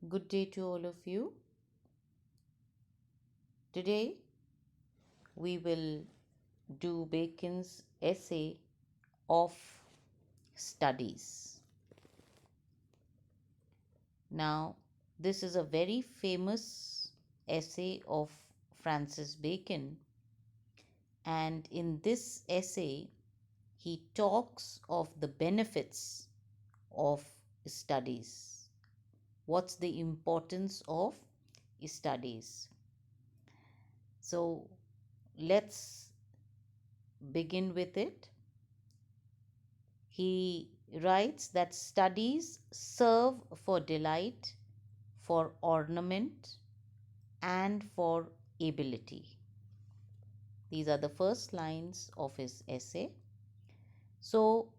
Good day to all of you. Today we will do Bacon's essay of studies. Now, this is a very famous essay of Francis Bacon, and in this essay, he talks of the benefits of studies. What's the importance of studies? So, let's begin with it. He writes that studies serve for delight, for ornament, and for ability. These are the first lines of his essay. So,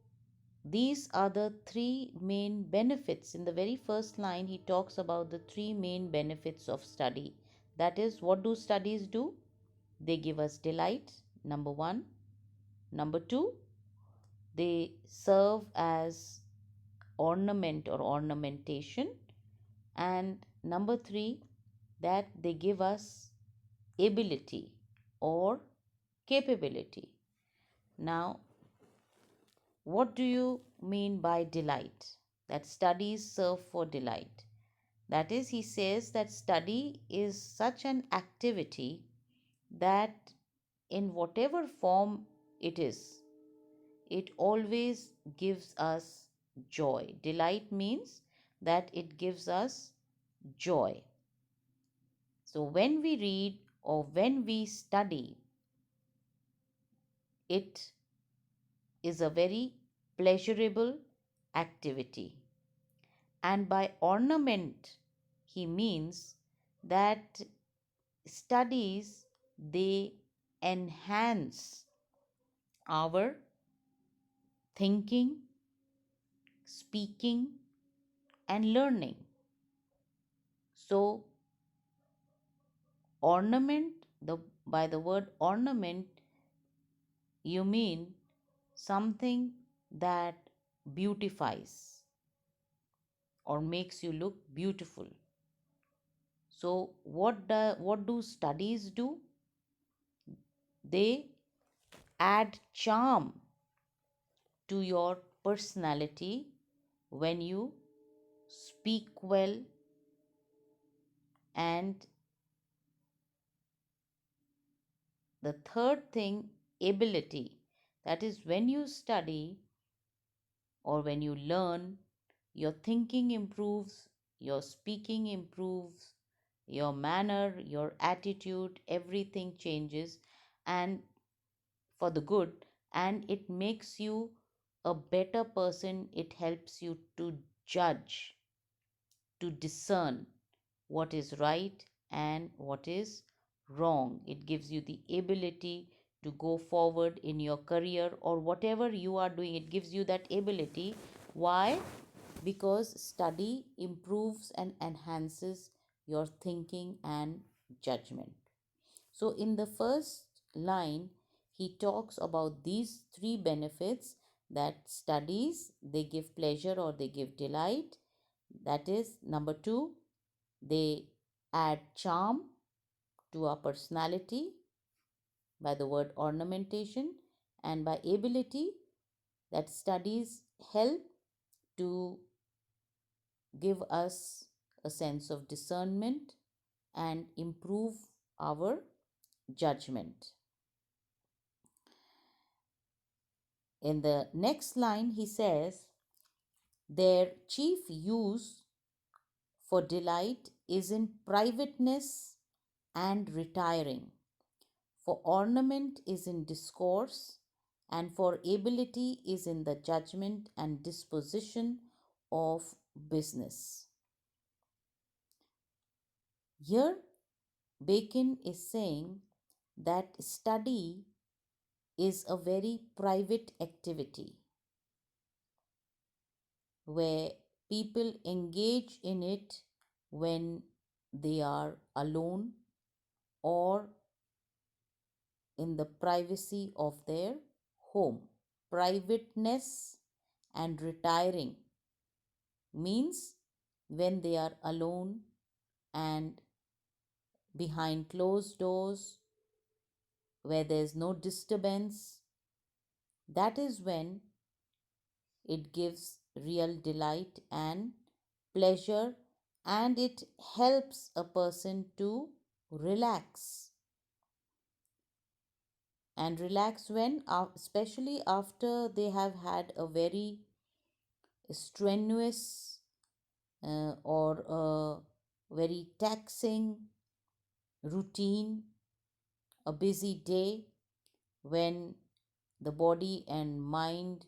these are the three main benefits. In the very first line, he talks about the three main benefits of study. That is, what do studies do? They give us delight, number one. Number two, they serve as ornament or ornamentation. And number three, that they give us ability or capability. Now, what do you mean by delight? That studies serve for delight. That is, he says that study is such an activity that in whatever form it is, it always gives us joy. Delight means that it gives us joy. So, when we read or when we study, it is a very pleasurable activity. And by ornament, he means that studies they enhance our thinking, speaking, and learning. So, ornament, by the word ornament, you mean something that beautifies or makes you look beautiful. So what do studies do? They add charm to your personality when you speak well, and the third thing, ability. That is, when you study or when you learn, your thinking improves, your speaking improves, your manner, your attitude, everything changes, and for the good, and it makes you a better person. It helps you to judge, to discern what is right and what is wrong. It gives you the ability to go forward in your career or whatever you are doing. It gives you that ability. Why? Because study improves and enhances your thinking and judgment. So, in the first line, he talks about these three benefits, that studies they give pleasure or they give delight. That is, number two, they add charm to our personality by the word ornamentation, and by ability, that studies help to give us a sense of discernment and improve our judgment. In the next line, he says, their chief use for delight is in privateness and retiring, for ornament is in discourse, and for ability is in the judgment and disposition of business. Here, Bacon is saying that study is a very private activity where people engage in it when they are alone or in the privacy of their home. Privateness and retiring means when they are alone and behind closed doors, where there's no disturbance, that is when it gives real delight and pleasure, and it helps a person to relax. And relax when, especially after they have had a very strenuous or a very taxing routine, a busy day, when the body and mind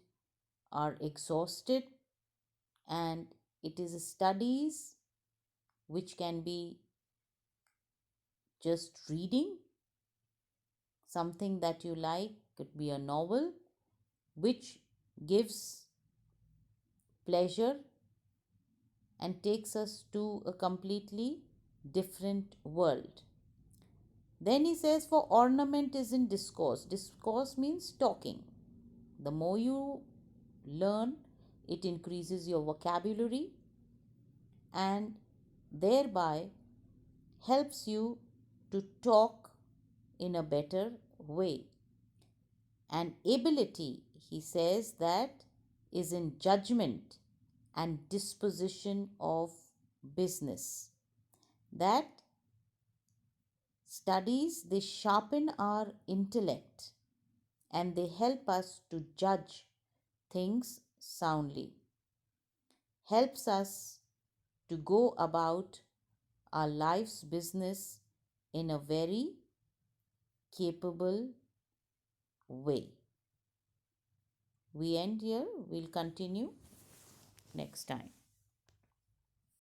are exhausted. And it is studies which can be just reading something that you like, could be a novel, which gives pleasure and takes us to a completely different world. Then he says, for ornament is in discourse. Discourse means talking. The more you learn, it increases your vocabulary and thereby helps you to talk in a better way. And ability, he says, that is in judgment and disposition of business. That studies, they sharpen our intellect and they help us to judge things soundly, helps us to go about our life's business in a very capable way. We end here. We'll continue next time.